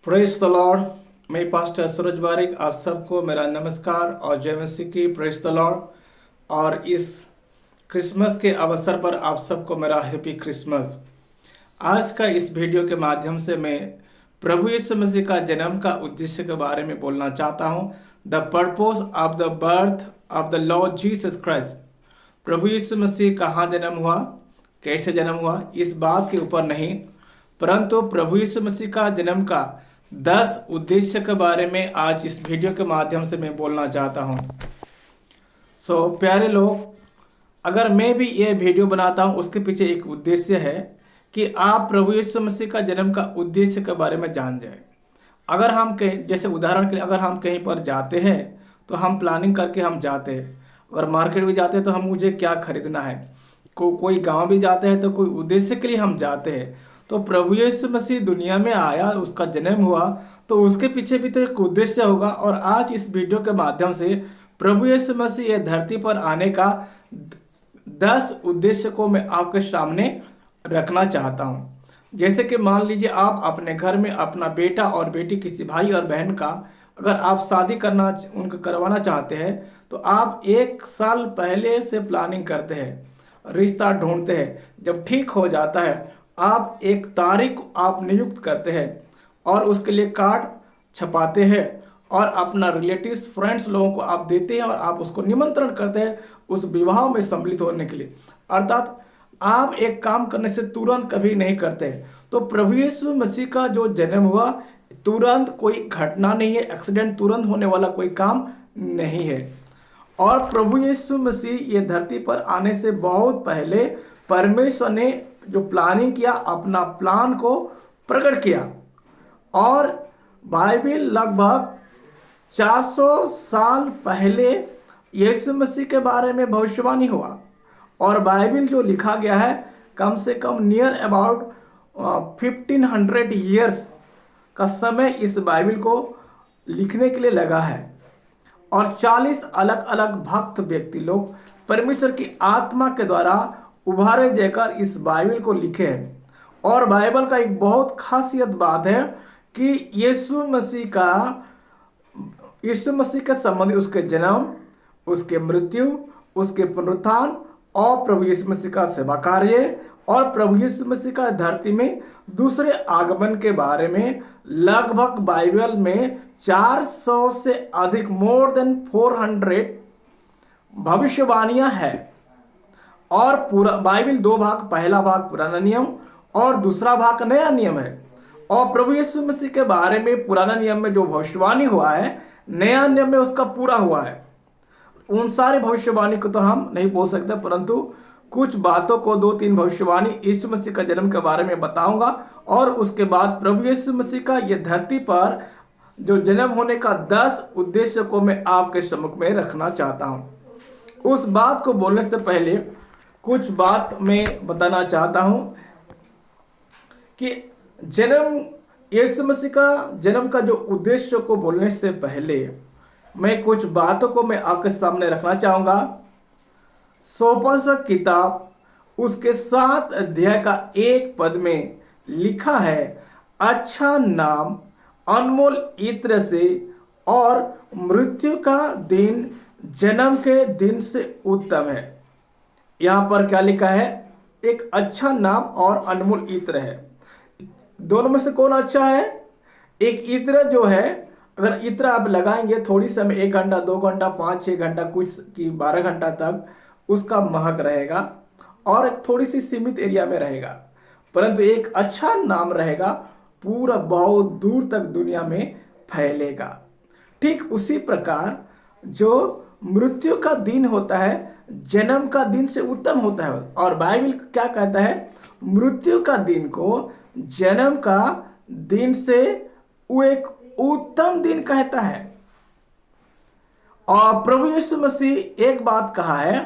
Praise the Lord. मैं pastor सूरज बारिक, आप सबको मेरा नमस्कार और जय मसीह की। Praise the Lord. और इस क्रिसमस के अवसर पर आप सबको मेरा हैप्पी क्रिसमस। आज का इस वीडियो के माध्यम से मैं प्रभु यीशु मसीह का जन्म का उद्देश्य के बारे में बोलना चाहता हूँ। The purpose of the birth of the lord Jesus Christ. प्रभु यीशु मसीह कहाँ जन्म हुआ, कैसे जन्म हुआ, इस बात के ऊपर नहीं, परंतु प्रभु यीशु मसीह का जन्म का 10 उद्देश्य के बारे में आज इस वीडियो के माध्यम से मैं बोलना चाहता हूँ। प्यारे लोग, अगर मैं भी ये वीडियो बनाता हूँ उसके पीछे एक उद्देश्य है कि आप प्रभु यीशु मसीह का जन्म का उद्देश्य के बारे में जान जाए। अगर हम कहीं, जैसे उदाहरण के लिए, अगर हम कहीं पर जाते हैं तो हम प्लानिंग करके हम जाते हैं। अगर मार्केट भी जाते हैं तो हम मुझे क्या खरीदना है, कोई गांव भी जाते हैं तो कोई उद्देश्य के लिए हम जाते हैं। तो प्रभु यीशु मसीह दुनिया में आया, उसका जन्म हुआ, तो उसके पीछे भी तो एक उद्देश्य होगा। और आज इस वीडियो के माध्यम से प्रभु यीशु मसीह ये धरती पर आने का 10 उद्देश्य को मैं आपके सामने रखना चाहता हूँ। जैसे कि मान लीजिए आप अपने घर में अपना बेटा और बेटी, किसी भाई और बहन का अगर आप शादी उनको करवाना चाहते हैं तो आप 1 साल पहले से प्लानिंग करते हैं, रिश्ता ढूंढते हैं। जब ठीक हो जाता है आप एक तारीख आप नियुक्त करते हैं और उसके लिए कार्ड छपाते हैं और अपना रिलेटिव्स, फ्रेंड्स लोगों को आप देते हैं और आप उसको निमंत्रण करते हैं उस विवाह में सम्मिलित होने के लिए। अर्थात आप एक काम करने से तुरंत कभी नहीं करते हैं। तो प्रभु यीशु मसीह का जो जन्म हुआ तुरंत कोई घटना नहीं है, एक्सीडेंट तुरंत होने वाला कोई काम नहीं है। और प्रभु यीशु मसीह ये धरती पर आने से बहुत पहले परमेश्वर ने जो प्लानिंग किया, अपना प्लान को प्रकट किया। और बाइबल लगभग 400 साल पहले यीशु मसीह के बारे में भविष्यवाणी हुआ। और बाइबल जो लिखा गया है कम से कम नियर अबाउट 1500 ईयर्स का समय इस बाइबल को लिखने के लिए लगा है। और 40 अलग अलग भक्त व्यक्ति लोग परमेश्वर की आत्मा के द्वारा उभारे जाकर इस बाइबल को लिखे हैं। और बाइबल का एक बहुत खासियत बात है कि यीशु मसीह के संबंधित उसके जन्म, उसके मृत्यु, उसके पुनरुत्थान और प्रभु यीशु मसीह का सेवा कार्य और प्रभु यीशु मसीह का धरती में दूसरे आगमन के बारे में लगभग बाइबल में 400 से अधिक, मोर देन 400 भविष्यवाणियां हैं। और पूरा बाइबल 2 भाग, पहला भाग पुराना नियम और दूसरा भाग नया नियम है। और प्रभु यीशु मसीह के बारे में पुराना नियम में जो भविष्यवाणी हुआ है, नया नियम में उसका पूरा हुआ है। उन सारे भविष्यवाणी को तो हम नहीं बोल सकते, परंतु कुछ बातों को, 2-3 भविष्यवाणी यीशु मसीह का जन्म के बारे में बताऊंगा। और उसके बाद प्रभु यीशु मसीह का ये धरती पर जो जन्म होने का 10 उद्देश्य को मैं आपके सम्मुख में रखना चाहता हूं। उस बात को बोलने से पहले कुछ बात मैं बताना चाहता हूं कि यीशु मसीह का जन्म का जो उद्देश्य को बोलने से पहले मैं कुछ बातों को मैं आपके सामने रखना चाहूंगा। सोपासक किताब उसके 7 अध्याय का 1 पद में लिखा है, अच्छा नाम अनमोल इत्र से और मृत्यु का दिन जन्म के दिन से उत्तम है। यहां पर क्या लिखा है? एक अच्छा नाम और अनमोल इत्र है। दोनों में से कौन अच्छा है? एक इत्र जो है, अगर इत्र आप लगाएंगे थोड़ी समय, 1 घंटा, 2 घंटा, 5-6 घंटा, कुछ की 12 घंटा तक उसका महक रहेगा और एक थोड़ी सी सीमित एरिया में रहेगा। परंतु एक अच्छा नाम रहेगा, पूरा बहुत दूर तक दुनिया में फैलेगा। ठीक उसी प्रकार जो मृत्यु का दिन होता है, जन्म का दिन से उत्तम होता है। और बाइबल क्या कहता है? मृत्यु का दिन को जन्म का दिन से वो एक उत्तम दिन कहता है। और प्रभु यीशु मसीह एक बात कहा है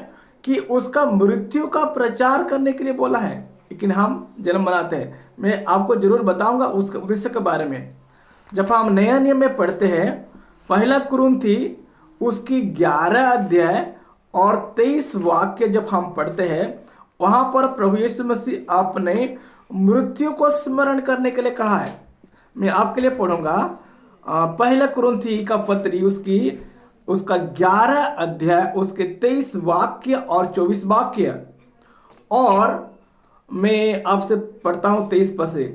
कि उसका मृत्यु का प्रचार करने के लिए बोला है, लेकिन हम जन्म मनाते हैं। मैं आपको जरूर बताऊंगा उसके उद्देश्य के बारे में। जब हम नया नियम में पढ़ते हैं, पहला कुरिन्थी उसकी 11 अध्याय और 23 वाक्य जब हम पढ़ते हैं, वहां पर प्रभु यीशु मसीह अपने मृत्यु को स्मरण करने के लिए कहा है। मैं आपके लिए पढ़ूंगा पहला कुरिन्थी का पत्री उसका 11 अध्याय उसके 23 वाक्य और 24 वाक्य। और मैं आपसे पढ़ता हूं 23 पद से।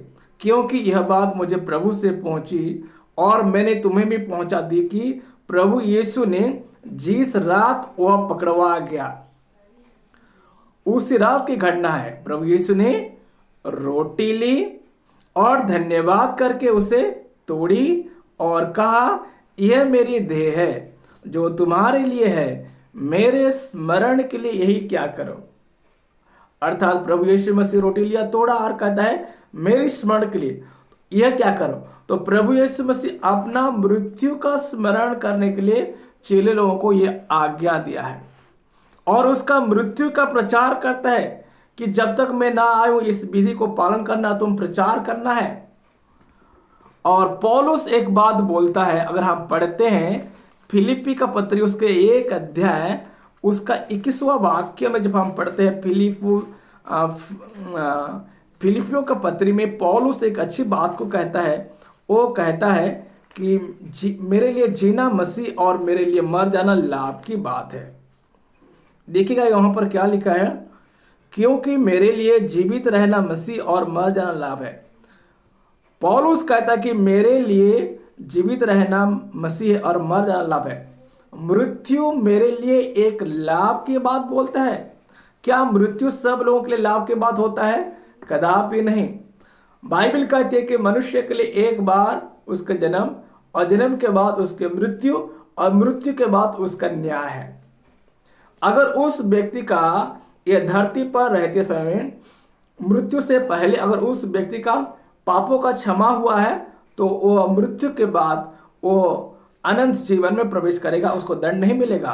क्योंकि यह बात मुझे प्रभु से पहुंची और मैंने तुम्हें भी पहुंचा दी कि प्रभु यीशु ने जिस रात वह पकड़वा गया, उस रात की घटना है। प्रभु यीशु ने रोटी ली और धन्यवाद करके उसे तोड़ी और कहा, यह मेरी देह है जो तुम्हारे लिए है, मेरे स्मरण के लिए यही क्या करो। अर्थात प्रभु यीशु मसीह रोटी लिया, तोड़ा और कहता है मेरे स्मरण के लिए यह क्या करो। तो प्रभु यीशु मसीह अपना मृत्यु का स्मरण करने के लिए चेले लोगों को यह आज्ञा दिया है और उसका मृत्यु का प्रचार करता है कि जब तक मैं ना आऊं इस विधि को पालन करना, तुम प्रचार करना है। और पौलुस एक बात बोलता है, अगर हम पढ़ते हैं फिलिप्पी का पत्री उसके 1 अध्याय उसका 21वां वाक्य में, जब हम पढ़ते हैं फिलिपियों का पत्री में पौलुस एक अच्छी बात को कहता है। वो कहता है कि मेरे लिए जीना मसीह और मेरे लिए मर जाना लाभ की बात है। देखिएगा यहाँ पर क्या लिखा है, क्योंकि मेरे लिए जीवित रहना मसीह और मर जाना लाभ है। पौलुस कहता है कि मेरे लिए जीवित रहना मसीह और मर जाना लाभ है। मृत्यु मेरे लिए एक लाभ की बात बोलता है। क्या मृत्यु सब लोगों के लिए लाभ की बात होता है? कदापि नहीं। बाइबल कहती है कि मनुष्य के लिए एक बार उसका जन्म और जन्म के बाद उसके मृत्यु और मृत्यु के बाद उसका न्याय है। अगर उस व्यक्ति का यह धरती पर रहते समय मृत्यु से पहले अगर उस व्यक्ति का पापों का क्षमा हुआ है तो वो मृत्यु के बाद वो अनंत जीवन में प्रवेश करेगा, उसको दंड नहीं मिलेगा।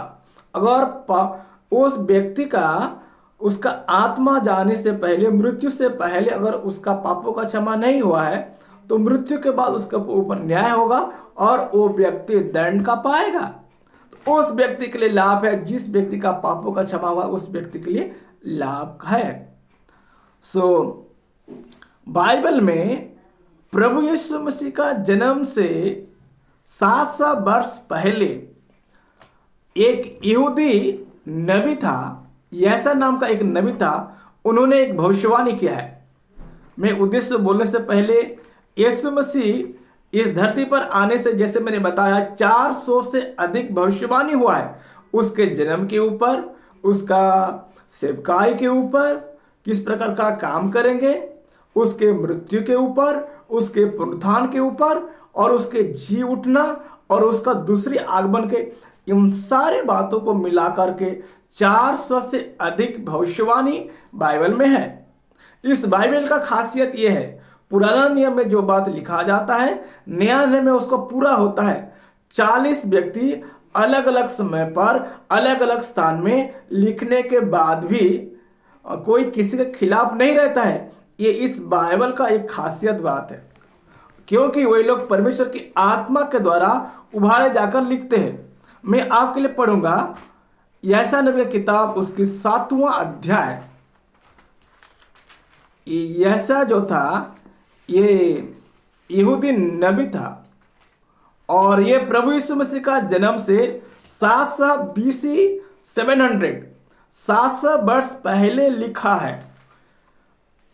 अगर उस व्यक्ति का उसका आत्मा जाने से पहले, मृत्यु से पहले अगर उसका पापों का क्षमा नहीं हुआ है तो मृत्यु के बाद उसके ऊपर न्याय होगा और वो व्यक्ति दंड का पाएगा। तो उस व्यक्ति के लिए लाभ है, जिस व्यक्ति का पापों का क्षमा हुआ उस व्यक्ति के लिए लाभ है। बाइबल में प्रभु यीशु मसीह का जन्म से 700 वर्ष पहले एक यहूदी नबी था, यैसा नाम का एक नबी था। उन्होंने एक भविष्यवाणी किया है। मैं उद्देश्य बोलने से पहले यीशु मसीह इस धरती पर आने से, जैसे मैंने बताया, 400 से अधिक भविष्यवाणी हुआ है। उसके जन्म के ऊपर, उसका सेवकाई के ऊपर, किस प्रकार का काम करेंगे, उसके मृत्यु के ऊपर, उसके पुनरुत्थान के ऊपर और उसके जी उठना और उसका दूसरी आगमन के, इन सारी बातों को मिलाकर के 400 से अधिक भविष्यवाणी बाइबल में है। इस बाइबल का खासियत यह है, पुराना नियम में जो बात लिखा जाता है नया नियम में उसको पूरा होता है। 40 व्यक्ति अलग अलग समय पर अलग अलग स्थान में लिखने के बाद भी कोई किसी के खिलाफ नहीं रहता है। ये इस बाइबल का एक खासियत बात है, क्योंकि वही लोग परमेश्वर की आत्मा के द्वारा उभारे जाकर लिखते हैं। मैं आपके लिए पढ़ूंगा यशायाह नबी की किताब उसकी 7वां अध्याय। यशायाह जो था ये यहूदी नबी था और ये प्रभु यीशु मसीह का जन्म से 700 BC 700 वर्ष पहले लिखा है।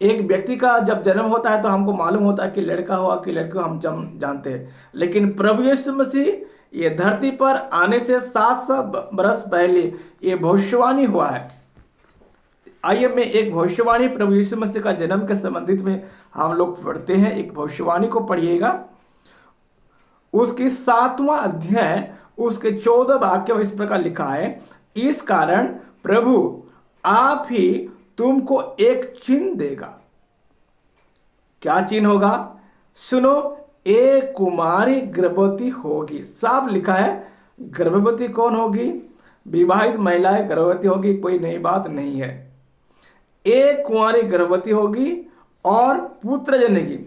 एक व्यक्ति का जब जन्म होता है तो हमको मालूम होता है कि लड़का हुआ कि लड़की हुआ, हम जानते हैं। लेकिन प्रभु यीशु मसीह ये धरती पर आने से 700 वर्ष पहले ये भविष्यवाणी हुआ है। आइए मैं एक भविष्यवाणी प्रभु यीशु मसीह का जन्म के संबंधित में हम लोग पढ़ते हैं। एक भविष्यवाणी को पढ़िएगा, उसकी 7वां अध्याय उसके 14 वाक्य में इस प्रकार लिखा है, इस कारण प्रभु आप ही तुमको एक चिन्ह देगा। क्या चिन्ह होगा? सुनो, एक कुमारी गर्भवती होगी। साफ लिखा है। गर्भवती कौन होगी? विवाहित महिलाएं गर्भवती होगी, कोई नई बात नहीं है। एक कुमारी गर्भवती होगी और पुत्र जनेगी।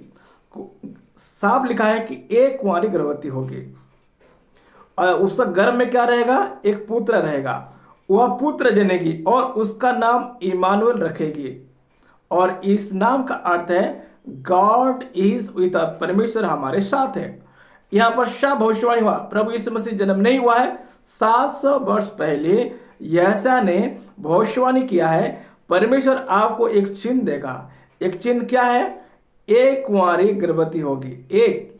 साफ लिखा है कि एक कुमारी गर्भवती होगी और उसका गर्भ में क्या रहेगा? एक पुत्र रहेगा। वह पुत्र जनेगी और उसका नाम इमानुएल रखेगी। और इस नाम का अर्थ है गॉड इज विथ अस, परमेश्वर हमारे साथ है। यहाँ पर शा भविष्यवाणी हुआ, प्रभु यीशु मसीह जन्म नहीं हुआ है। 700 वर्ष पहले यशायाह ने भविष्यवाणी किया है, परमेश्वर आपको एक चिन्ह देगा। एक चिन्ह क्या है? एक कुंवारी गर्भवती होगी, एक,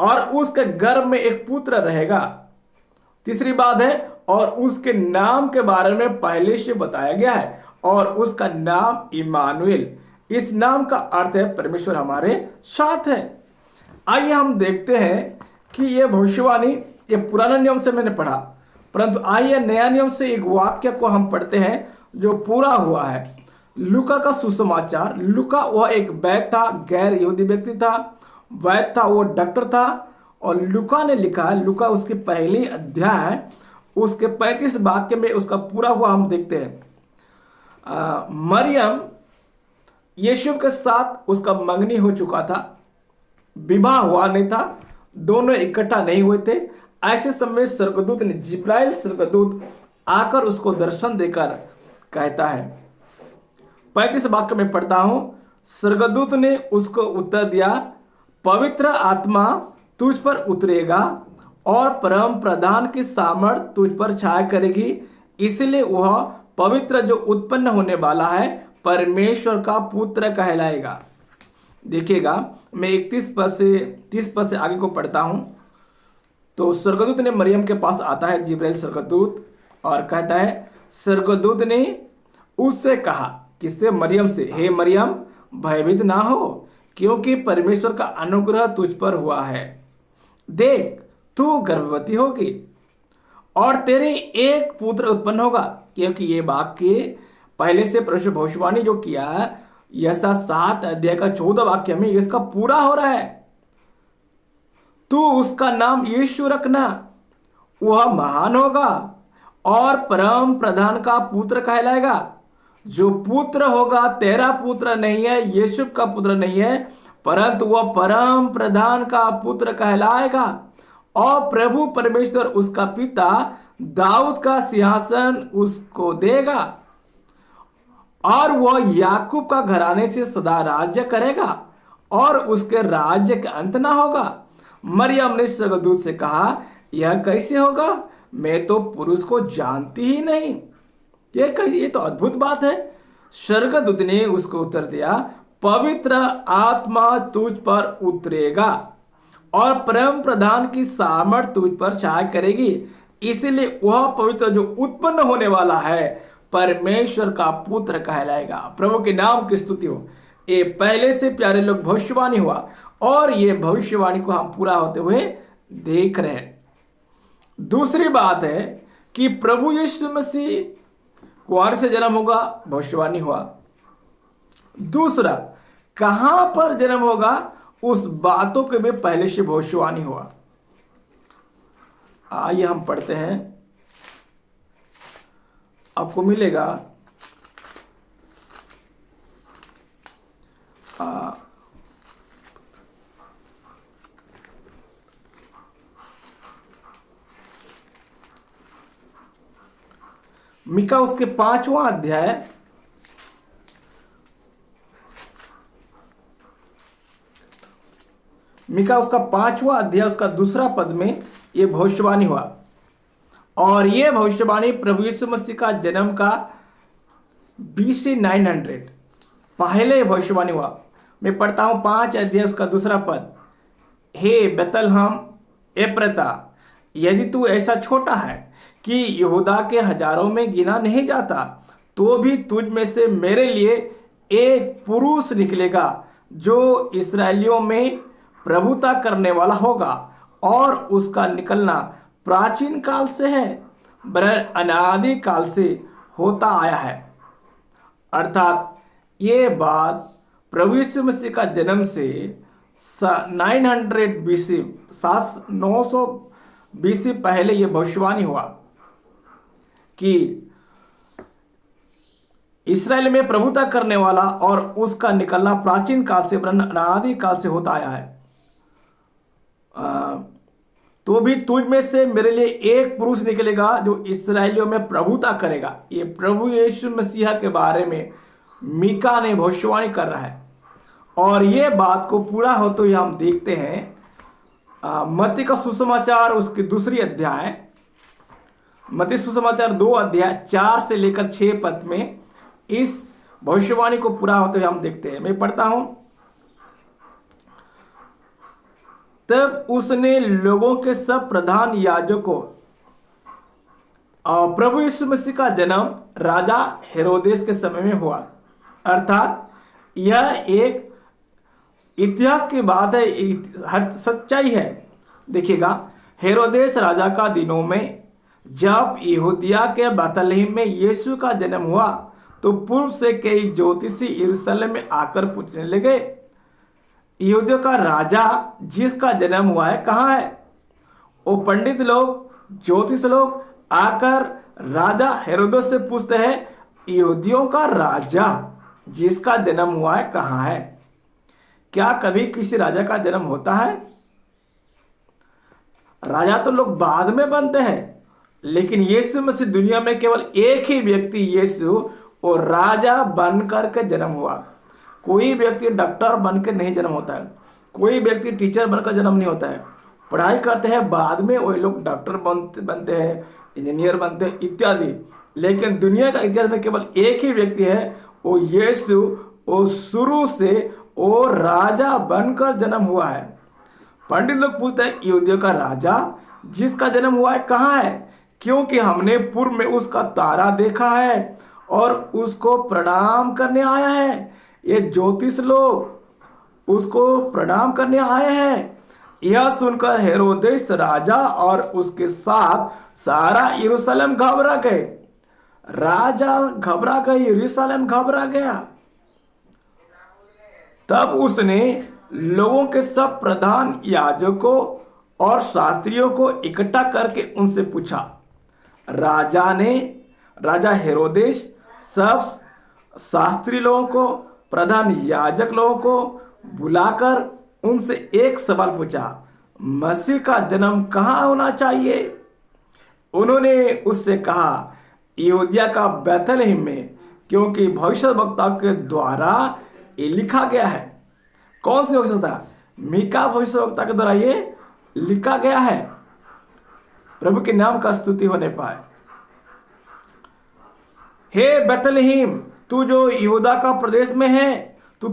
और उसके गर्भ में एक पुत्र रहेगा। तीसरी बात है, और उसके नाम के बारे में पहले से बताया गया है, और उसका नाम इमानुएल। इस नाम का अर्थ है परमेश्वर हमारे साथ है। आइए हम देखते हैं कि यह भविष्यवाणी, ये पुराना नियम से मैंने पढ़ा, परंतु आइए नया नियम से एक वाक्य को हम पढ़ते हैं जो पूरा हुआ है। लूका का सुसमाचार। लूका वह एक वैद्य था, गैर यहूदी व्यक्ति था, वैद्य था, वो डॉक्टर था, और लूका ने लिखा है, लूका उसकी पहली अध्याय है, उसके 35 वाक्य में उसका पूरा हुआ हम देखते हैं। मरियम यीशु के साथ उसका मंगनी हो चुका था, विवाह हुआ नहीं था, दोनों इकट्ठा नहीं हुए थे। ऐसे समय स्वर्गदूत ने, जिब्राइल स्वर्गदूत आकर उसको दर्शन देकर कहता है, 35 वाक्य में पढ़ता हूं, स्वर्गदूत ने उसको उत्तर दिया, पवित्र आत्मा तुझ पर उतरेगा और परम प्रधान की सामर्थ तुझ पर छाया करेगी, इसलिए वह पवित्र जो उत्पन्न होने वाला है परमेश्वर का पुत्र कहलाएगा। देखिएगा, मैं 31 पद से 30 पद से आगे को पढ़ता हूं। तो स्वर्गदूत ने मरियम के पास आता है, जिब्राइल स्वर्गदूत, और कहता है, स्वर्गदूत ने उससे कहा, किससे? मरियम से, हे मरियम, भयभीत ना हो, क्योंकि परमेश्वर का अनुग्रह तुझ पर हुआ है। देख, तू गर्भवती होगी और तेरे एक पुत्र उत्पन्न होगा। क्योंकि ये वाक्य पहले से परमेश्वर भविष्यवाणी जो किया, यशा 7 अध्याय का 14 वाक्य में इसका पूरा हो रहा है। तू उसका नाम यीशु रखना, वह महान होगा और परम प्रधान का पुत्र कहलाएगा। जो पुत्र होगा तेरा पुत्र नहीं है, यीशु का पुत्र नहीं है, परंतु वह परम प्रधान का पुत्र कहलाएगा। और प्रभु परमेश्वर उसका पिता दाऊद का सिंहासन उसको देगा और वह याकूब का घराने से सदा राज्य करेगा और उसके राज्य का अंत ना होगा। मरियम ने स्वर्गदूत से कहा, यह कैसे होगा? मैं तो पुरुष को जानती ही नहीं। ये तो अद्भुत बात है। स्वर्गदूत ने उसको उत्तर दिया, पवित्र आत्मा तुझ पर उतरेगा और परम प्रधान की सामर्थ तुझ पर छाया करेगी, इसलिए वह पवित्र जो उत्पन्न होने वाला है परमेश्वर का पुत्र कहलाएगा। प्रभु के नाम की स्तुति हो। ये पहले से प्यारे लोग भविष्यवाणी हुआ और ये भविष्यवाणी को हम पूरा होते हुए देख रहे हैं। दूसरी बात है कि प्रभु यीशु मसीह कुंवारी से जन्म होगा, भविष्यवाणी हुआ। दूसरा, कहां पर जन्म होगा, उस बातों के भी पहले से भविष्यवाणी हुआ। आइए हम पढ़ते हैं, आपको मिलेगा मीका उसके 5वां अध्याय मीका उसका 5वां अध्याय उसका 2 पद में यह भविष्यवाणी हुआ। और यह भविष्यवाणी प्रभु यीशु मसीह का जन्म का BC 900 पहले भविष्यवाणी हुआ। मैं पढ़ता हूं 5 अध्याय उसका 2 पद, हे बेतलहम एफ्राता, यदि तू ऐसा छोटा है कि यहूदा के हजारों में गिना नहीं जाता, तो भी तुझ में से मेरे लिए एक पुरुष निकलेगा जो इस्राएलियों में प्रभुता करने वाला होगा, और उसका निकलना प्राचीन काल से है, वरन अनादि काल से होता आया है। अर्थात ये बात प्रभु यीशु मसीह का जन्म से 900 BC 900 BC पहले ये भविष्यवाणी हुआ कि इस्राएल में प्रभुता करने वाला और उसका निकलना प्राचीन काल से वरन अनादि काल से होता आया है। तो भी तुझ में से मेरे लिए एक पुरुष निकलेगा जो इस्राएलियों में प्रभुता करेगा। ये प्रभु यीशु मसीह के बारे में मीका ने भविष्यवाणी कर रहा है। और ये बात को पूरा होते हुए हम देखते हैं मत्ती का सुसमाचार उसकी दूसरी अध्याय, मत्ती सुसमाचार 2 अध्याय 4 से लेकर 6 पद में इस भविष्यवाणी को पूरा होते हुए हम देखते हैं। मैं पढ़ता हूं। तब उसने लोगों के सब प्रधान याजकों प्रभु यीशु मसीह का जन्म राजा हेरोदेस के समय में हुआ, अर्थात यह एक इतिहास की बात है, सच्चाई है। देखिएगा, हेरोदेस राजा का दिनों में जब यहूदिया के बैतलहम में यीशु का जन्म हुआ तो पूर्व से कई ज्योतिषी यरूशलेम में आकर पूछने लगे, यहूदियों का राजा जिसका जन्म हुआ है कहाँ है? वो पंडित लोग, ज्योतिष लोग आकर राजा हेरोदेस से पूछते हैं, यहूदियों का राजा जिसका जन्म हुआ है कहाँ है? क्या कभी किसी राजा का जन्म होता है? राजा तो लोग बाद में बनते हैं, लेकिन यीशु मसीह दुनिया में केवल एक ही व्यक्ति यीशु और राजा बन करके जन्म हुआ। कोई व्यक्ति डॉक्टर बनकर नहीं जन्म होता है, कोई व्यक्ति टीचर बनकर जन्म नहीं होता है। पढ़ाई करते हैं, बाद में वही लोग डॉक्टर बनते हैं, इंजीनियर बनते हैं इत्यादि। लेकिन दुनिया का इतिहास में केवल एक ही व्यक्ति है, वो यीशु, वो शुरू से वो राजा बनकर जन्म हुआ है। पंडित लोग पूछते हैं, यहूदियों का राजा जिसका जन्म हुआ है कहाँ है? क्योंकि हमने पूर्व में उसका तारा देखा है और उसको प्रणाम करने आया है। ये ज्योतिष लोग उसको प्रणाम करने आए हैं। यह सुनकर हेरोदेस राजा और उसके साथ सारा यरूशलेम घबरा गए। राजा घबरा गए, यरूशलेम घबरा गया। तब उसने लोगों के सब प्रधान याजकों और शास्त्रियों को इकट्ठा करके उनसे पूछा। राजा हेरोदेस सब शास्त्री लोगों को, प्रधान याजक लोगों को बुलाकर उनसे एक सवाल पूछा, मसीह का जन्म कहाँ होना चाहिए? उन्होंने उससे कहा, यहूदिया का बैतलहम में, क्योंकि भविष्यवक्ता के द्वारा ये लिखा गया है। कौन सी भविष्यवक्ता? मीका भविष्यवक्ता के द्वारा ये लिखा गया है। प्रभु के नाम का स्तुति होने पाए। हे बैतलहम, तू जो यहूदा का प्रदेश में है, तू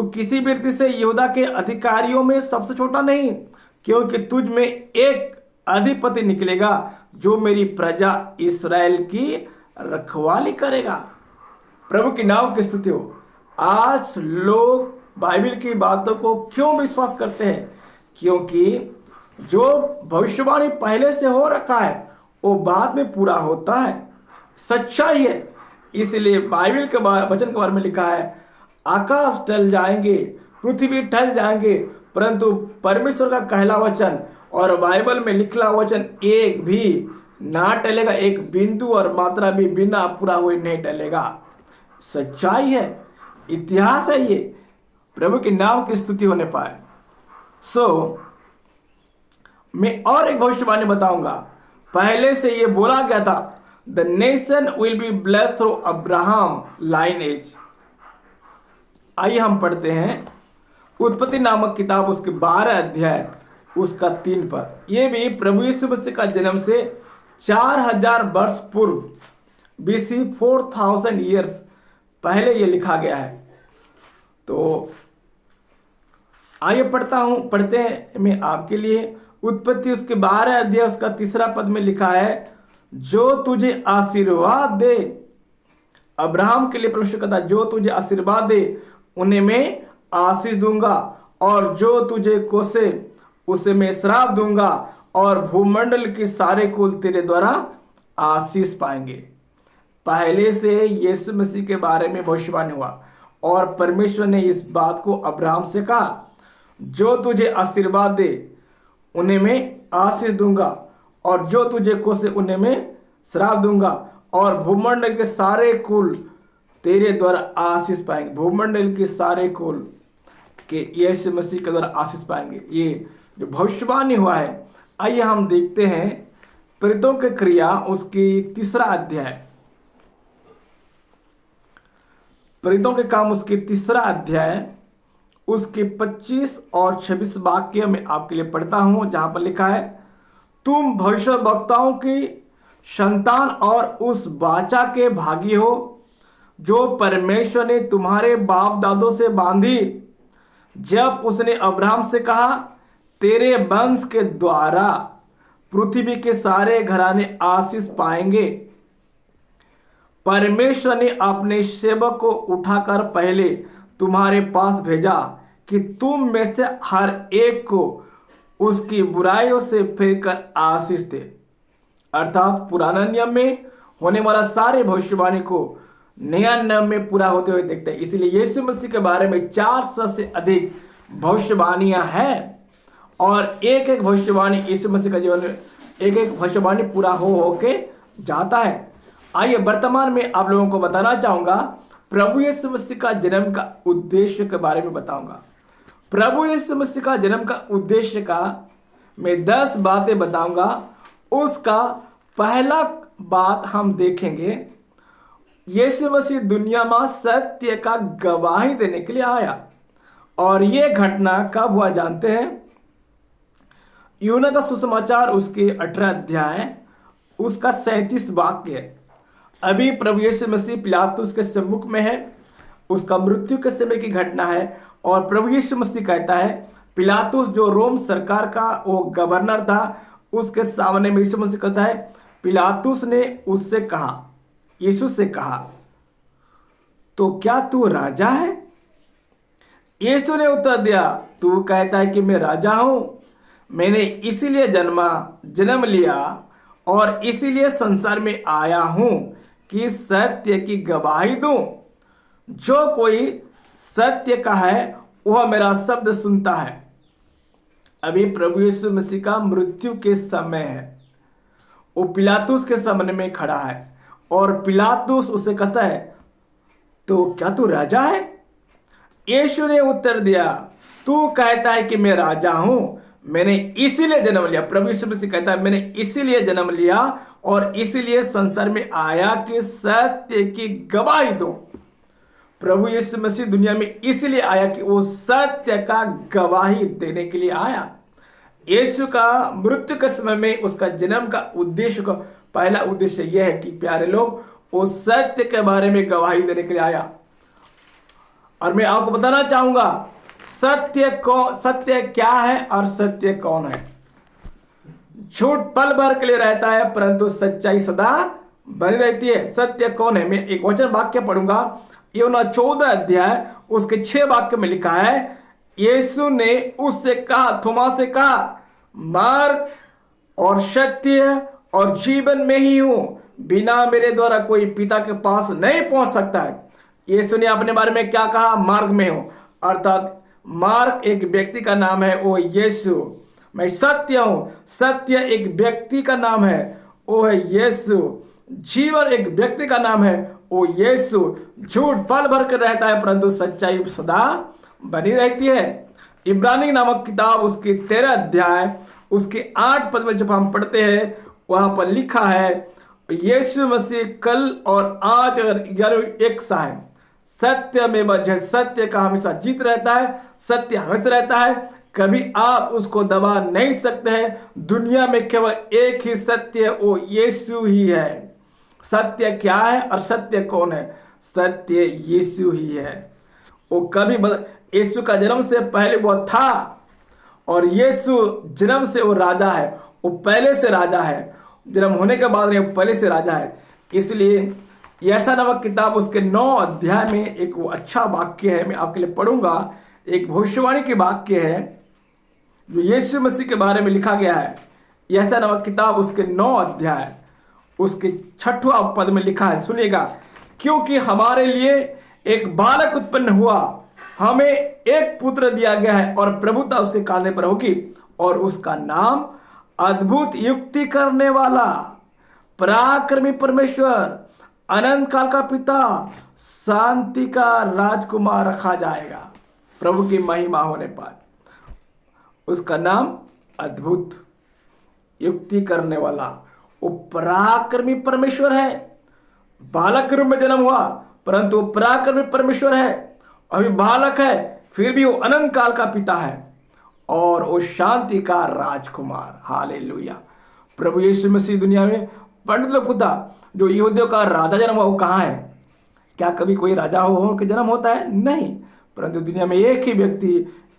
किसी भी रीति से यहूदा के अधिकारियों में सबसे छोटा नहीं, क्योंकि तुझ में एक अधिपति निकलेगा जो मेरी प्रजा इस्राएल की रखवाली करेगा। प्रभु के नाम की स्तुति हो। आज लोग बाइबल की बातों को क्यों विश्वास करते हैं? क्योंकि जो भविष्यवाणी पहले से हो रखा है वो बाद में पूरा होता है, सच्चाई है। इसलिए बाइबल के वचन के बारे में लिखा है, आकाश टल जाएंगे, पृथ्वी टल जाएंगे, परंतु परमेश्वर का कहला वचन और बाइबल में लिखला वचन एक भी ना टलेगा, एक बिंदु और मात्रा भी बिना पूरा हुए नहीं टलेगा। सच्चाई है, इतिहास है ये। प्रभु के नाम की स्तुति होने पाए। मैं और एक भविष्यवाणी बताऊंगा। पहले से ये बोला गया था, the nation will be blessed through Abraham lineage. आइए हम पढ़ते हैं उत्पत्ति नामक किताब, उसके 12 अध्याय उसका 3 पद। ये भी प्रभु यीशु मसीह का जन्म से 4000 वर्ष पूर्व, BC 4000 ईयर्स पहले ये लिखा गया है। तो आइए पढ़ते हैं मैं आपके लिए। उत्पत्ति उसके 12 अध्याय उसका 3 पद में लिखा है, जो तुझे आशीर्वाद दे, अब्राहम के लिए परमेश्वर कहता, जो तुझे आशीर्वाद दे उन्हें मैं आशीष दूंगा, और जो तुझे कोसे उसे मैं श्राप दूंगा, और भूमंडल के सारे कुल तेरे द्वारा आशीष पाएंगे। पहले से यीशु मसीह के बारे में भविष्यवाणी हुआ और परमेश्वर ने इस बात को अब्राहम से कहा, जो तुझे आशीर्वाद दे उन्हें मैं आशीष दूंगा, और जो तुझे कोसे उन्हें मैं श्राप दूंगा, और भूमंडल के सारे कुल तेरे द्वारा आशीष पाएंगे। भूमंडल के सारे कुल के यीशु मसीह के द्वारा आशीष पाएंगे, ये जो भविष्यवाणी हुआ है। आइए हम देखते हैं प्रेरितों की क्रिया उसकी 3 अध्याय, प्रेरितों के काम उसकी 3 अध्याय उसके 25 और 26 वाक्य में आपके लिए पढ़ता हूं, जहां पर लिखा है, तुम भविष्यवक्ताओं की संतान और उस वाचा के भागी हो जो परमेश्वर ने तुम्हारे बाप दादों से बांधी, जब उसने अब्राहम से कहा, तेरे वंश के द्वारा पृथ्वी के सारे घराने आशीष पाएंगे। परमेश्वर ने अपने सेवक को उठाकर पहले तुम्हारे पास भेजा कि तुम में से हर एक को उसकी बुराइयों से फिरकर आशीष दे। अर्थात पुराना नियम में होने वाला सारे भविष्यवाणी को नया नियम में पूरा होते हुए देखते हैं। इसलिए यीशु मसीह के बारे में 400 से अधिक भविष्यवाणियां हैं और एक एक भविष्यवाणी यीशु मसीह का जीवन में एक एक भविष्यवाणी पूरा हो के जाता है। आइए वर्तमान में आप लोगों को बताना चाहूंगा, प्रभु यीशु मसीह का जन्म का उद्देश्य के बारे में बताऊंगा। प्रभु यीशु मसीह का जन्म का उद्देश्य का मैं 10 बातें बताऊंगा। उसका पहला बात हम देखेंगे, यीशु मसीह दुनिया में सत्य का गवाही देने के लिए आया। और यह घटना कब हुआ जानते हैं? यूहन्ना का सुसमाचार उसके 18 अध्याय उसका 37 वाक्य है। अभी प्रभु यीशु मसीह पिलातुस के सम्मुख में है, उसका मृत्यु के समय की घटना है और प्रभु यीशु मसीह कहता है, पिलातुस जो रोम सरकार का वो गवर्नर था, उसके सामने में यीशु मसीह कहता है, पिलातुस ने उससे कहा, यीशु से कहा, तो क्या तू राजा है? यीशु ने उत्तर दिया, तू कहता है कि मैं राजा हूं। मैंने इसीलिए जन्म लिया और इसीलिए संसार में आया हूं कि सत्य की गवाही दूं। जो कोई सत्य का है वह मेरा शब्द सुनता है। अभी प्रभु यीशु मसीह का मृत्यु के समय है, वो पिलातुस के सामने में खड़ा है और पिलातुस उसे कहता है, तो क्या तू राजा है? यीशु ने उत्तर दिया, तू कहता है कि मैं राजा हूं। मैंने इसीलिए जन्म लिया। प्रभु यीशु मसीह कहता है, मैंने इसीलिए जन्म लिया और इसीलिए संसार में आया कि सत्य की गवाही दो। प्रभु यीशु मसीह दुनिया में इसलिए आया कि वो सत्य का गवाही देने के लिए आया। यीशु का मृत्यु के समय में उसका जन्म का उद्देश्य का पहला उद्देश्य यह है कि प्यारे लोग, वो सत्य के बारे में गवाही देने के लिए आया। और मैं आपको बताना चाहूंगा सत्य क्या है और सत्य कौन है। झूठ पल भर के लिए रहता है परंतु सच्चाई सदा बनी रहती है। सत्य कौन है? मैं एक वचन वाक्य पढ़ूंगा, यूहन्ना 14 अध्याय उसके 6 वाक्य में लिखा है, यीशु ने उससे कहा, थोमा से कहा, मार्ग और सत्य और जीवन में ही हूं, बिना मेरे द्वारा कोई पिता के पास नहीं पहुंच सकता है। यीशु ने अपने बारे में क्या कहा? मार्ग में हूं, अर्थात मार्ग एक व्यक्ति का नाम है, वो यीशु। मैं सत्य हूं, सत्य एक व्यक्ति का नाम है, वो है यीशु। जीवन एक व्यक्ति का नाम है, वो यीशु। झूठ पल भर कर रहता है परंतु सच्चाई सदा बनी रहती है। इब्रानी नामक किताब उसकी 13 अध्याय उसके 8 पद में जब हम पढ़ते हैं, वहां पर लिखा है, यीशु मसीह कल और आज और एक सा है। सत्य में वजह सत्य का हमेशा जीत रहता है, सत्य हमेशा रहता है, कभी आप उसको दबा नहीं सकते हैं। दुनिया में केवल एक ही सत्य, वो यीशु ही है। सत्य क्या है और सत्य कौन है? सत्य यीशु ही है। वो कभी यीशु का जन्म से पहले वो था और यीशु जन्म से वो राजा है, वो पहले से राजा है, जन्म होने के बाद नहीं, पहले से राजा है। इसलिए यशायाह नामक किताब उसके 9 अध्याय में एक वो अच्छा वाक्य है, मैं आपके लिए पढ़ूंगा। एक भविष्यवाणी के वाक्य है जो यीशु मसीह के बारे में लिखा गया है। यशायाह नामक किताब उसके 9 अध्याय उसके 6वां पद में लिखा है, सुनिएगा, क्योंकि हमारे लिए एक बालक उत्पन्न हुआ, हमें एक पुत्र दिया गया है और प्रभुता उसके कांधे पर होगी और उसका नाम अद्भुत युक्ति करने वाला, पराक्रमी परमेश्वर, अनंत काल का पिता, शांति का राजकुमार रखा जाएगा। प्रभु की महिमा होने पर उसका नाम अद्भुत युक्ति करने वाला, वो पराक्रमी परमेश्वर है। बालक के रूप में जन्म हुआ परंतु पराक्रमी परमेश्वर है। अभी बालक है फिर भी वो अनंत काल का पिता है और वो शांति का राजकुमार। हालेलुया। प्रभु यीशु मसीह दुनिया में पंडित लोग पूछा जो यहूदियों का राजा जन्म हुआ वो कहाँ है? क्या कभी कोई राजा हो के जन्म होता है? नहीं। परंतु दुनिया में एक ही व्यक्ति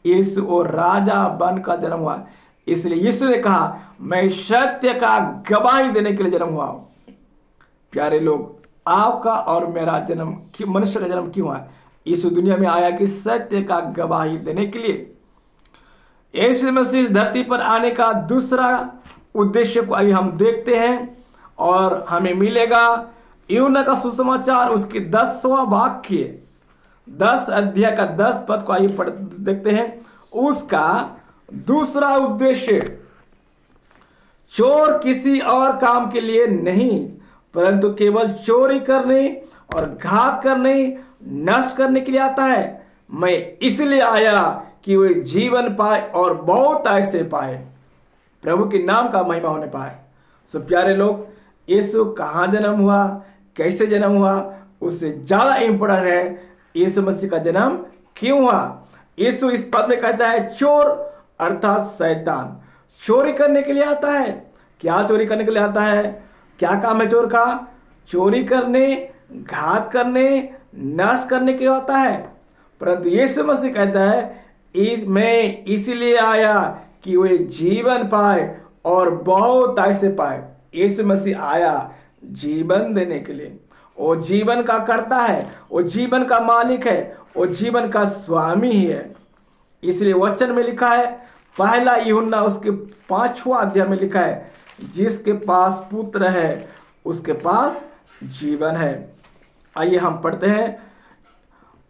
यीशु और राजा बन का जन्म हुआ। इसलिए यीशु ने कहा मैं सत्य का गवाही देने के लिए जन्म हुआ हूं। प्यारे लोग, आपका और मेरा जन्म मनुष्य का जन्म क्यों है? यीशु दुनिया में आया कि सत्य का गवाही देने के लिए। यीशु मसीह धरती पर आने का दूसरा उद्देश्य को अभी हम देखते हैं और हमें मिलेगा यूहन्ना का सुसमाचार उसके 10वां वाक्य 10 अध्याय का 10 पद को आइए पढ़ देखते हैं। उसका दूसरा उद्देश्य चोर किसी और काम के लिए नहीं परंतु केवल चोरी करने और घात करने नष्ट करने के लिए आता है। मैं इसलिए आया कि वे जीवन पाए और बहुत ऐसे पाए, प्रभु के नाम का महिमा होने पाए। सो प्यारे लोग, यीशु कहाँ जन्म हुआ, कैसे जन्म हुआ, उससे ज्यादा इंपॉर्टेंट है यीशु मसीह का जन्म क्यों हुआ। यीशु इस पद में कहता है चोर अर्थात शैतान चोरी करने के लिए आता है। क्या चोरी करने के लिए आता है? क्या काम है चोर का? चोरी करने, घात करने, नष्ट करने के लिए आता है। परंतु यीशु मसीह कहता है मैं इसीलिए आया कि वे जीवन पाए और बहुत ऐसे पाए। यीशु मसीह आया जीवन देने के लिए। वो जीवन का कर्ता है, वो जीवन का मालिक है, वो जीवन का स्वामी ही है। इसलिए वचन में लिखा है, पहला यूहन्ना उसके 5वां अध्याय में लिखा है, जिसके पास पुत्र है उसके पास जीवन है। आइए हम पढ़ते हैं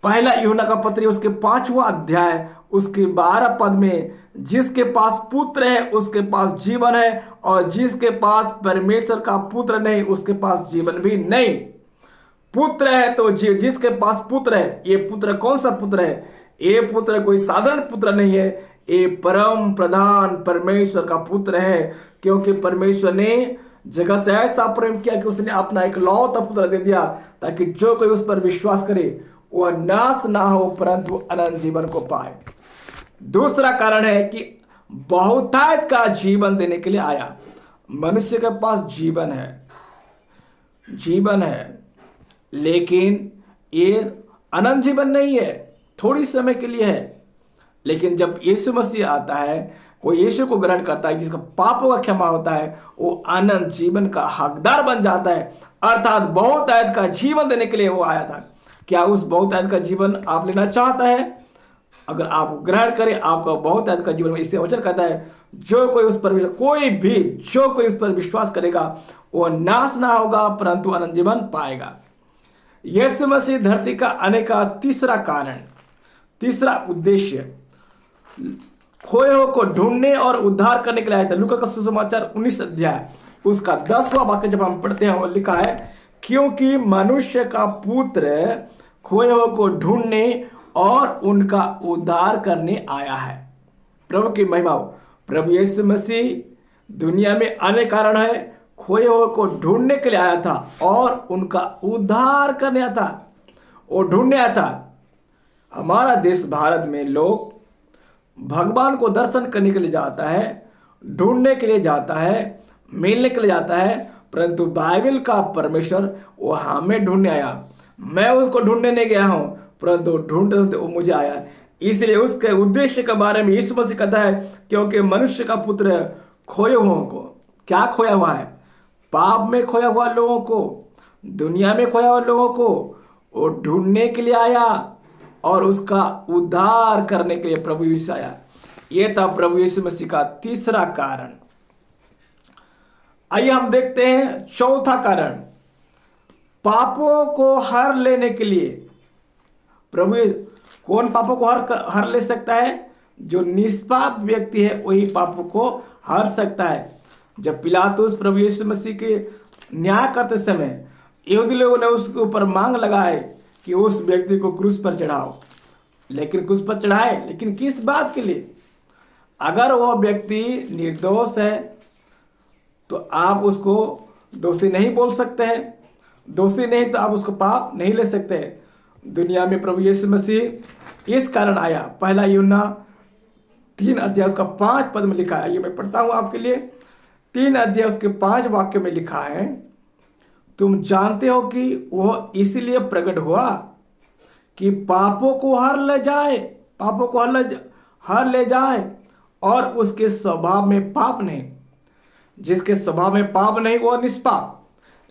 पहला यूहन्ना का पत्री उसके 5वां अध्याय उसके 12 पद में, जिसके पास पुत्र है उसके पास जीवन है और जिसके पास परमेश्वर का पुत्र नहीं उसके पास जीवन भी नहीं। पुत्र है तो जिसके पास पुत्र है, ये पुत्र कौन सा पुत्र है? ये पुत्र कोई साधारण पुत्र नहीं है, ये परम प्रधान परमेश्वर का पुत्र है। क्योंकि परमेश्वर ने जगत से ऐसा प्रेम किया कि उसने अपना एक लौता पुत्र दे दिया ताकि जो कोई उस पर विश्वास करे वह नाश ना हो परंतु अनंत जीवन को पाए। दूसरा कारण है कि बहुतायत का जीवन देने के लिए आया। मनुष्य के पास जीवन है लेकिन ये अनंत जीवन नहीं है, थोड़ी समय के लिए है। लेकिन जब यीशु मसीह आता है, कोई यीशु को ग्रहण करता है, जिसका पापों का क्षमा होता है, वो अनंत जीवन का हकदार बन जाता है। अर्थात बहुतायत का जीवन देने के लिए वो आया था। क्या उस बहुतायत का जीवन आप लेना चाहता है? अगर आप ग्रहण करें आपका बहुतायत का जीवन में, इससे वचन कहता है जो कोई उस पर विश्वास करेगा वो नाश ना होगा परंतु अनंत जीवन पाएगा। यीशु मसीह धरती का आने का तीसरा उद्देश्य खोए हुए को ढूंढने और उद्धार करने के लिए आया था। लूका का सुसमाचार 19 अध्याय उसका 10वां वाक्य जब हम पढ़ते हैं वो लिखा है, क्योंकि मनुष्य का पुत्र खोए हुए को ढूंढने और उनका उद्धार करने आया है। प्रभु की महिमा हो। प्रभु यीशु मसीह दुनिया में आने कारण है, खोए हुए को ढूंढने के लिए आया था और उनका उद्धार करने आया था। वो ढूंढने आया था। हमारा देश भारत में लोग भगवान को दर्शन करने के लिए जाता है, ढूंढने के लिए जाता है, मिलने के लिए जाता है, परंतु बाइबल का परमेश्वर वो हमें ढूंढने आया। मैं उसको ढूंढने नहीं गया हूं परंतु ढूंढते ढूंढते वो मुझे आया। इसलिए उसके उद्देश्य के बारे में यीशु मसीह कहता है, क्योंकि मनुष्य का पुत्र खोए हुओं को, क्या खोया हुआ है? पाप में खोया हुआ लोगों को, दुनिया में खोया हुआ लोगों को वो ढूंढने के लिए आया और उसका उद्धार करने के लिए प्रभु यीशु आया। यह था प्रभु यीशु मसीह का तीसरा कारण। आइए हम देखते हैं चौथा कारण, पापों को हर लेने के लिए। प्रभु कौन पापों को हर ले सकता है? जो निष्पाप व्यक्ति है वही पापों को हर सकता है। जब पिलातुस प्रभु यीशु मसीह के न्याय करते समय यहूदी लोगों ने उसके ऊपर मांग लगाए कि उस व्यक्ति को क्रूस पर चढ़ाओ, लेकिन क्रूस पर चढ़ाए, लेकिन किस बात के लिए? अगर वह व्यक्ति निर्दोष है तो आप उसको दोषी नहीं बोल सकते हैं, दोषी नहीं तो आप उसको पाप नहीं ले सकते हैं। दुनिया में प्रभु यीशु मसीह इस कारण आया। पहला यूहन्ना 3 अध्याय उसका 5 पद में लिखा है। आइए मैं पढ़ता हूं आपके लिए। 3 अध्याय उसके 5 वाक्य में लिखा है, तुम जानते हो कि वह इसलिए प्रकट हुआ कि पापों को हर ले जाए, और उसके स्वभाव में पाप नहीं। जिसके स्वभाव में पाप नहीं वो निष्पाप।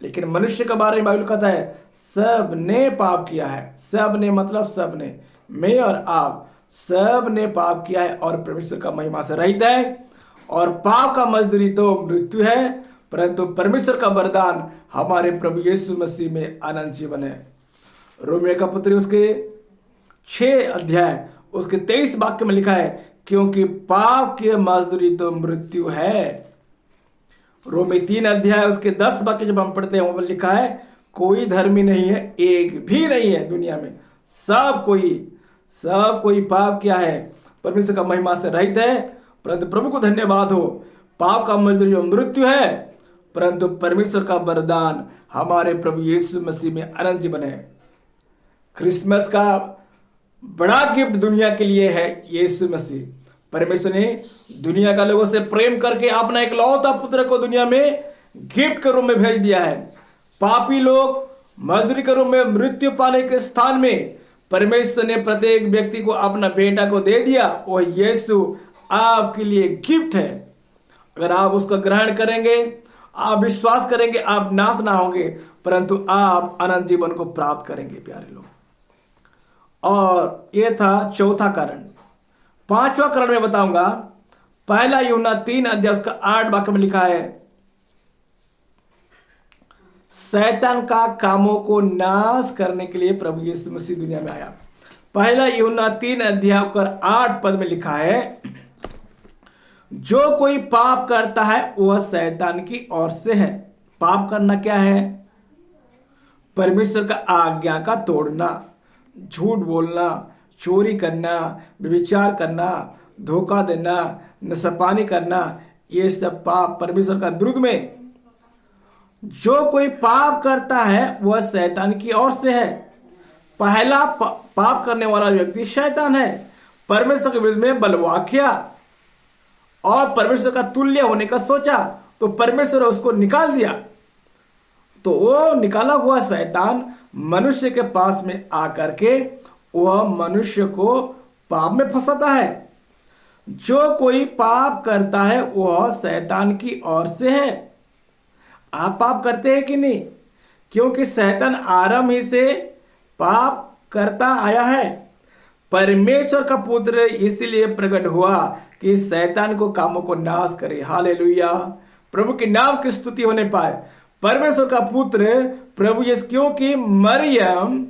लेकिन मनुष्य के बारे में बाइबल कहता है सब ने पाप किया है। सब ने मतलब सब ने, मैं और आप सब ने पाप किया है और परमेश्वर का महिमा से रहित है। और पाप का मजदूरी तो मृत्यु है, परंतु परमेश्वर का वरदान हमारे प्रभु यीशु मसीह में अनंत जीवन है। रोमियो का पत्री उसके 6 अध्याय उसके 23 वाक्य में लिखा है, क्योंकि पाप की मजदूरी तो मृत्यु है। रोमी 3 अध्याय उसके 10 वाक्य जब हम पढ़ते हैं वहां पर लिखा है, कोई धर्मी नहीं है, एक भी नहीं है दुनिया में। सब कोई पाप किया है, परमेश्वर का महिमा से रहित है। परंतु प्रभु को धन्यवाद हो, पाप का मजदूरी मृत्यु है, परंतु परमेश्वर का वरदान हमारे प्रभु यीशु मसीह में अनंत जीवन है। क्रिसमस का बड़ा गिफ्ट दुनिया के लिए है यीशु मसीह। परमेश्वर ने दुनिया का लोगों से प्रेम करके अपना एक लौता पुत्र को दुनिया में गिफ्ट के रूप में भेज दिया है। पापी लोग मजदूरी के रूप में मृत्यु पाने के स्थान में परमेश्वर ने प्रत्येक व्यक्ति को अपना बेटा को दे दिया। वह यीशु आपके लिए गिफ्ट है। अगर आप उसको ग्रहण करेंगे, आप विश्वास करेंगे, आप नाश ना होंगे, परंतु आप अनंत जीवन को प्राप्त करेंगे प्यारे लोग। और यह था चौथा कारण। 5वां कारण मैं बताऊंगा। पहला यूहन्ना 3 अध्याय उसका 8 वाक्य में लिखा है, शैतान का कामों को नाश करने के लिए प्रभु यीशु मसीह दुनिया में आया। पहला यूहन्ना 3 अध्याय का 8 पद में लिखा है, जो कोई पाप करता है वह शैतान की ओर से है। पाप करना क्या है? परमेश्वर का आज्ञा का तोड़ना, झूठ बोलना, चोरी करना, व्यभिचार करना, धोखा देना, नशापानी करना, ये सब पाप परमेश्वर का विरुद्ध में। जो कोई पाप करता है वह शैतान की ओर से है। पहला पाप करने वाला व्यक्ति शैतान है। परमेश्वर के विरुद्ध में बलवा किया और परमेश्वर का तुल्य होने का सोचा, तो परमेश्वर उसको निकाल दिया। तो वो निकाला हुआ शैतान मनुष्य के पास में आकर के वह मनुष्य को पाप में फंसाता है। जो कोई पाप करता है वह शैतान की ओर से है। आप पाप करते हैं कि नहीं? क्योंकि शैतान आरंभ ही से पाप करता आया है। परमेश्वर का पुत्र इसलिए प्रकट हुआ कि शैतान को कामों को नाश करे। हालेलुया, प्रभु के नाम की स्तुति होने पाए। परमेश्वर का पुत्र प्रभु यीशु, क्योंकि मरियम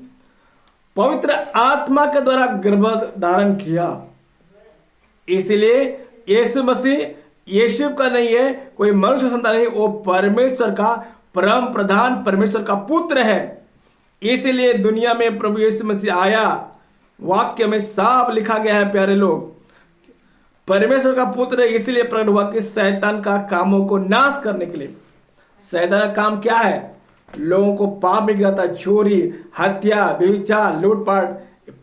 पवित्र आत्मा के द्वारा गर्भ धारण किया, इसलिए यीशु मसीह यीशु का नहीं है, कोई मनुष्य संतान नहीं, वो परमेश्वर का परम प्रधान परमेश्वर का पुत्र है। इसलिए दुनिया में प्रभु यीशु मसीह आया। वाक्य में साफ लिखा गया है प्यारे लोग, परमेश्वर का पुत्र इसलिए प्रकट हुआ कि शैतान का कामों को नाश करने के लिए। शैतान का काम क्या है? लोगों को पाप में गिराता है। चोरी, हत्या, व्यभिचार, लूटपाट,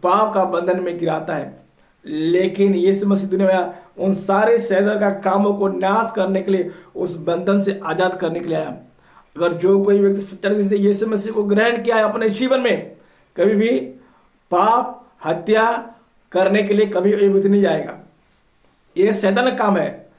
पाप का बंधन में गिराता है। लेकिन यीशु मसीह दुनिया में उन सारे शैतान का कामों को नाश करने के लिए, उस बंधन से आजाद करने के लिए आया। अगर जो कोई व्यक्ति सच्चाई से यीशु मसीह को ग्रहण किया है अपने जीवन में, कभी भी पाप, हत्या करने के लिए कभी ये व्यक्ति नहीं जाएगा। ये शैतान का काम है।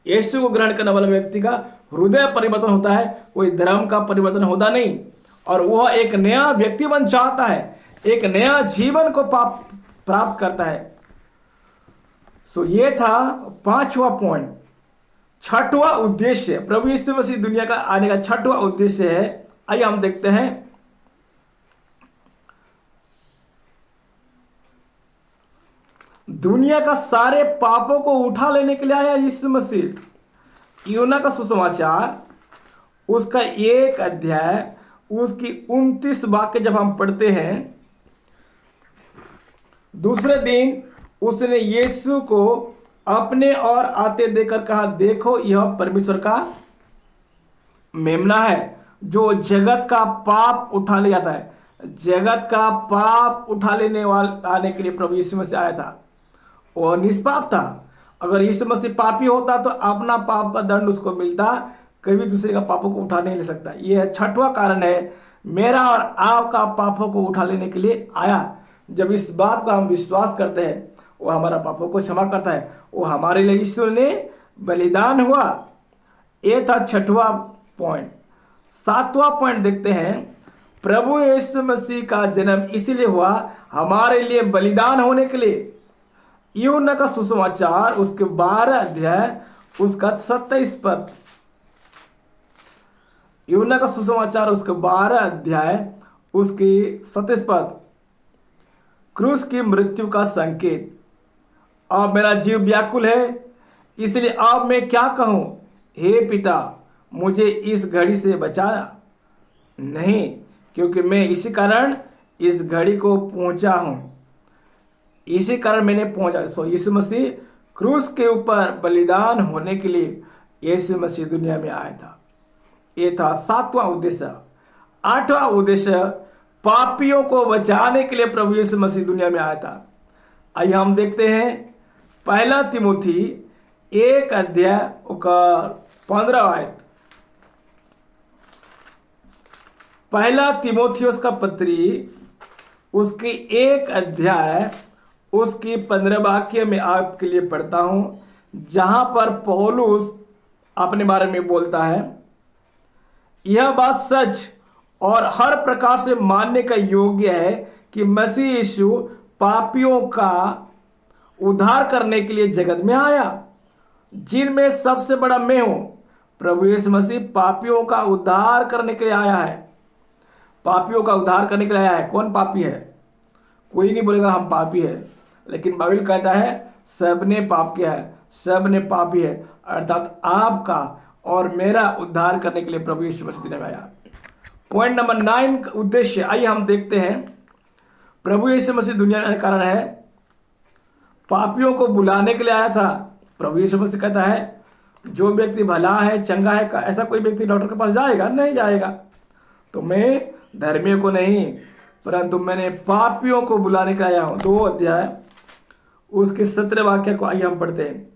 यीशु को ग्रहण करने वाले व्यक्ति का हृदय परिवर्तन होता है, कोई धर्म का परिवर्तन होता नहीं, और वह एक नया व्यक्ति बन जाता है, एक नया जीवन को प्राप्त करता है। सो ये था 5वां पॉइंट। 6वां उद्देश्य, प्रभु यीशु मसीह दुनिया का आने का 6वां उद्देश्य है। आइए हम देखते हैं। दुनिया का सारे पापों को उठा लेने के लिए आया यीशु मसीह। यूहन्ना का सुसमाचार उसका 1 अध्याय उसकी 29 वाक्य जब हम पढ़ते हैं, दूसरे दिन उसने यीशु को अपने और आते देकर कहा, देखो यह परमेश्वर का मेमना है जो जगत का पाप उठा ले जाता है। जगत का पाप उठा आने के लिए प्रभु यीशु मसीह आया था। वो निष्पाप था। अगर यीशु मसीह पापी होता तो अपना पाप का दंड उसको मिलता, कभी दूसरे का पापों को उठा नहीं ले सकता। यह छठवां कारण है, मेरा और आपका पापों को उठा लेने के लिए आया। जब इस बात को हम विश्वास करते हैं, वो हमारा पापों को क्षमा करता है, वो हमारे लिए ईश्वर ने बलिदान हुआ। ये था छठवां पॉइंट। सातवां पॉइंट देखते हैं, प्रभु यीशु मसीह का जन्म इसीलिए हुआ हमारे लिए बलिदान होने के लिए। यूहन्ना का सुसमाचार उसके 12 अध्याय उसका 27 पद। यूहन्ना का सुसमाचार उसके 12 अध्याय उसकी 27 पद। क्रूस की मृत्यु का संकेत। अब मेरा जीव व्याकुल है, इसलिए अब मैं क्या कहूं? हे पिता, मुझे इस घड़ी से बचाना नहीं, क्योंकि मैं इसी कारण इस घड़ी को पहुंचा हूं। इसी कारण मैंने पहुंचा। सो यीशु मसीह क्रूस के ऊपर बलिदान होने के लिए यीशु मसीह दुनिया में आया था। ये था सातवां उद्देश्य। आठवां उद्देश्य, पापियों को बचाने के लिए प्रभु यीशु मसीह दुनिया में आया था। आइए हम देखते हैं 1 तिमोथी 1 अध्याय 15 आयत। 1 तिमोथियुस का पत्री उसकी 1 अध्याय उसकी 15 वाक्य में आपके लिए पढ़ता हूं, जहां पर पौलुस अपने बारे में बोलता है। यह बात सच और हर प्रकार से मानने का योग्य है कि मसीह यीशु पापियों का उद्धार करने के लिए जगत में आया, जिनमें सबसे बड़ा मैं हूं। प्रभु यीशु मसीह पापियों का उद्धार करने के लिए आया है। पापियों का उद्धार करने के लिए आया है। कौन पापी है? कोई नहीं बोलेगा हम पापी है, लेकिन बाइबल कहता है सबने पाप किया है, सबने पापी है, अर्थात आपका और मेरा उद्धार करने के लिए प्रभु यीशु मसीह दुनिया में आया। पॉइंट नंबर 9 का उद्देश्य, आइए हम देखते हैं। प्रभु यीशु मसीह दुनिया में आने का कारण है पापियों को बुलाने के लिए आया था। प्रभु यीशु मसीह कहता है जो व्यक्ति भला है, चंगा है, ऐसा कोई व्यक्ति डॉक्टर के पास जाएगा? नहीं जाएगा। तो मैं धर्मियों को नहीं, परंतु मैंने पापियों को बुलाने के लिए आया हूं। 2 अध्याय उसके 17 वाक्य को आइए हम पढ़ते हैं।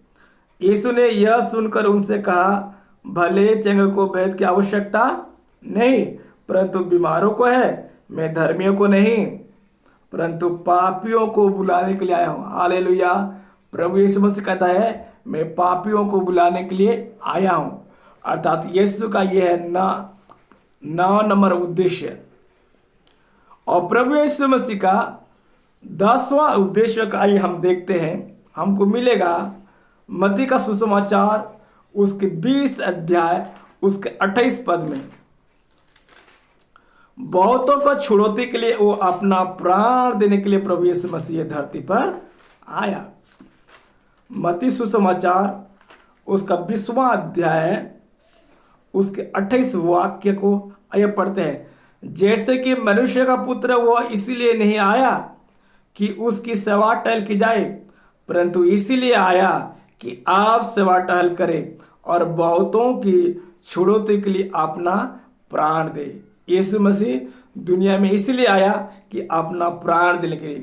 यीशु ने यह सुनकर उनसे कहा, भले चंगे को वैद्य की आवश्यकता नहीं, परंतु बीमारों को है। मैं धर्मियों को नहीं, परंतु पापियों को बुलाने के लिए आया हूं। हालेलुया। प्रभु यीशु मसीह कहता है मैं पापियों को बुलाने के लिए आया हूं, अर्थात यीशु का यह है 9 नंबर उद्देश्य। और प्रभु यीशु मसीह का 10वां उद्देश्य का आइए हम देखते हैं। हमको मिलेगा मत्ती का सुसमाचार उसके 20 अध्याय उसके 28 पद में। बहुतों को छुड़ौती के लिए वो अपना प्राण देने के लिए प्रभु यीशु मसीह धरती पर आया। मत्ती सुसमाचार उसका 20वां अध्याय उसके 28 वाक्य को आइए पढ़ते हैं। जैसे कि मनुष्य का पुत्र वो इसीलिए नहीं आया कि उसकी सेवा टहल की जाए, परंतु इसीलिए आया कि आप सेवा टहल करें और बहुतों की छुड़ौती के लिए अपना प्राण दे। यीशु मसीह दुनिया में इसीलिए आया कि अपना प्राण देने के लिए,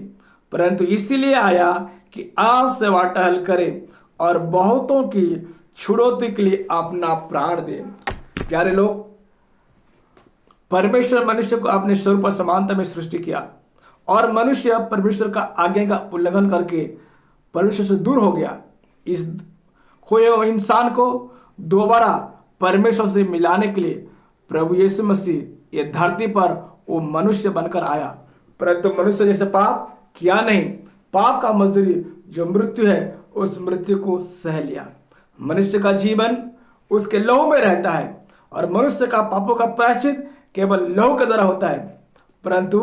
परंतु इसीलिए आया कि आप सेवा टहल करें और बहुतों की छुड़ौती के लिए अपना प्राण दे। प्यारे लोग, परमेश्वर मनुष्य को अपने स्वरूप और समानता में सृष्टि किया और मनुष्य परमेश्वर का आज्ञा का उल्लंघन करके परमेश्वर से दूर हो गया। इस खोए हुए इंसान को दोबारा परमेश्वर से मिलाने के लिए प्रभु यीशु मसीह ये धरती पर वो मनुष्य बनकर आया, परंतु मनुष्य जैसे पाप किया नहीं। पाप का मजदूरी जो मृत्यु है, उस मृत्यु को सह लिया। मनुष्य का जीवन उसके लहू में रहता है और मनुष्य का पापों का प्रायश्चित केवल लहू के द्वारा होता है, परंतु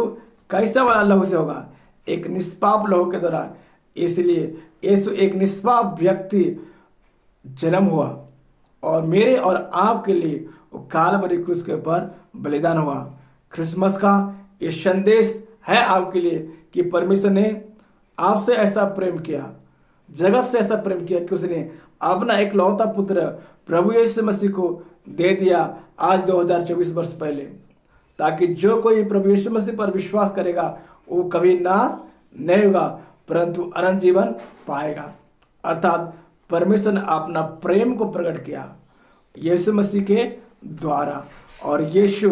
कैसा वाला लहू से होगा? एक निष्पाप लहू के द्वारा। इसलिए यीशु एक निष्पाप व्यक्ति जन्म हुआ और मेरे और आपके लिए वो कालवरी क्रूस के ऊपर बलिदान हुआ। क्रिसमस का ये संदेश है आपके लिए कि परमेश्वर ने आपसे ऐसा प्रेम किया, जगत से ऐसा प्रेम किया कि उसने अपना एक लौता पुत्र प्रभु यीशु मसीह को दे दिया आज 2024 वर्ष पहले, ताकि जो कोई प्रभु यीशु मसीह पर विश्वास करेगा वो कभी नाश नहीं होगा परंतु अनंत जीवन पाएगा। अर्थात परमेश्वर ने अपना प्रेम को प्रकट किया यीशु मसीह के द्वारा। और यीशु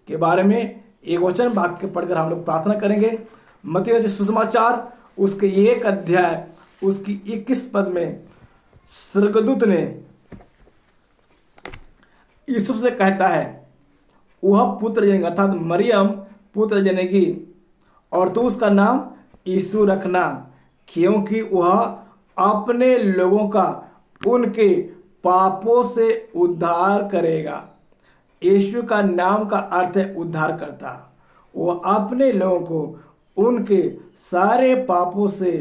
के बारे में एक वचन वाक्य पढ़कर हम लोग प्रार्थना करेंगे। मत्ती रचित सुसमाचार उसके 1 अध्याय उसकी 21 पद में स्वर्गदूत ने यूसुफ से कहता है वह पुत्र जनेगी, अर्थात मरियम पुत्र जनेगी और तू उसका नाम यीशु रखना, क्योंकि वह अपने लोगों का उनके पापों से उद्धार करेगा। यीशु का नाम का अर्थ है उद्धार करता। वह अपने लोगों को उनके सारे पापों से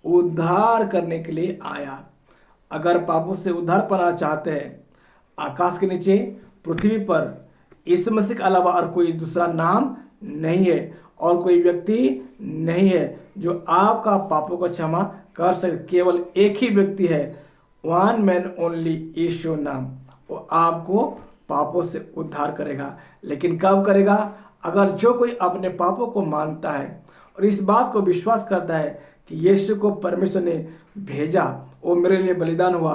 उद्धार करने के लिए आया। अगर पापों से उद्धार पाना चाहते हैं, आकाश के नीचे पृथ्वी पर यीशु मसीह के अलावा और कोई दूसरा नाम नहीं है और कोई व्यक्ति नहीं है जो आपका पापों को क्षमा कर सके। केवल एक ही व्यक्ति है, वन मैन ओनली, यीशु नाम। वो आपको पापों से उद्धार करेगा। लेकिन कब करेगा? अगर जो कोई अपने पापों को मानता है और इस बात को विश्वास करता है कि यीशु को परमेश्वर ने भेजा, वो मेरे लिए बलिदान हुआ,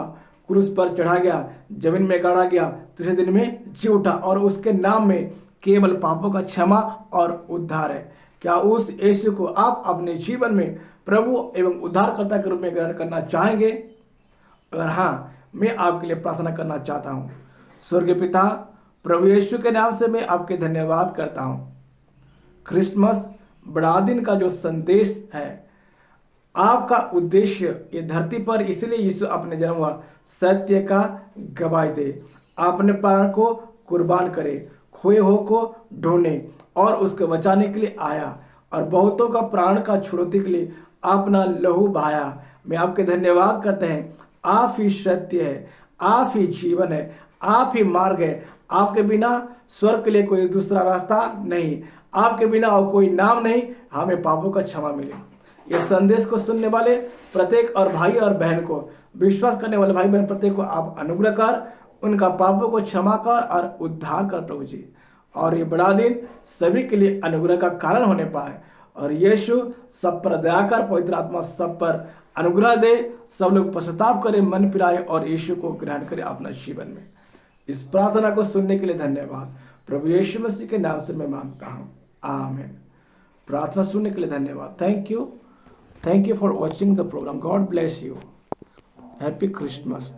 क्रूस पर चढ़ा गया, जमीन में गाड़ा गया, तीसरे दिन में जी उठा और उसके नाम में केवल पापों का क्षमा और उद्धार है। क्या उस यीशु को आप अपने जीवन में प्रभु एवं उद्धारकर्ता के रूप में ग्रहण करना चाहेंगे? अगर हाँ, मैं आपके लिए प्रार्थना करना चाहता हूँ। स्वर्गीय पिता, प्रभु यीशु के नाम से मैं आपके धन्यवाद करता हूँ। क्रिसमस बड़ा दिन का जो संदेश है, आपका उद्देश्य ये धरती पर इसलिए यीशु अपने जन्म हुआ सत्य का गवाही दे, अपने प्राण को कुर्बान करे, खोए हो को ढूंढने और उसको बचाने के लिए आया और बहुतों का प्राण का छुड़ौती के लिए अपना लहू बहाया। मैं आपके धन्यवाद करते हैं। आप ही सत्य है, आप ही जीवन है, आप ही मार्ग है। आपके बिना स्वर्ग के लिए कोई दूसरा रास्ता नहीं, आपके बिना और कोई नाम नहीं हमें पापों का क्षमा मिले। इस संदेश को सुनने वाले प्रत्येक और भाई और बहन को, विश्वास करने वाले भाई बहन प्रत्येक को आप अनुग्रह कर, उनका पापों को क्षमा कर और उद्धार कर प्रभु जी। और ये बड़ा दिन सभी के लिए अनुग्रह का कारण होने पाए और यीशु सब पर दया कर, पवित्र आत्मा सब पर अनुग्रह दे, सब लोग पश्चाताप करें, मन फिराए और यीशु को ग्रहण करें अपना जीवन में। इस प्रार्थना को सुनने के लिए धन्यवाद। प्रभु यीशु मसीह के नाम से मैं मांगता हूँ, आमीन। प्रार्थना सुनने के लिए धन्यवाद। Thank you for watching the program. God bless you. Happy Christmas.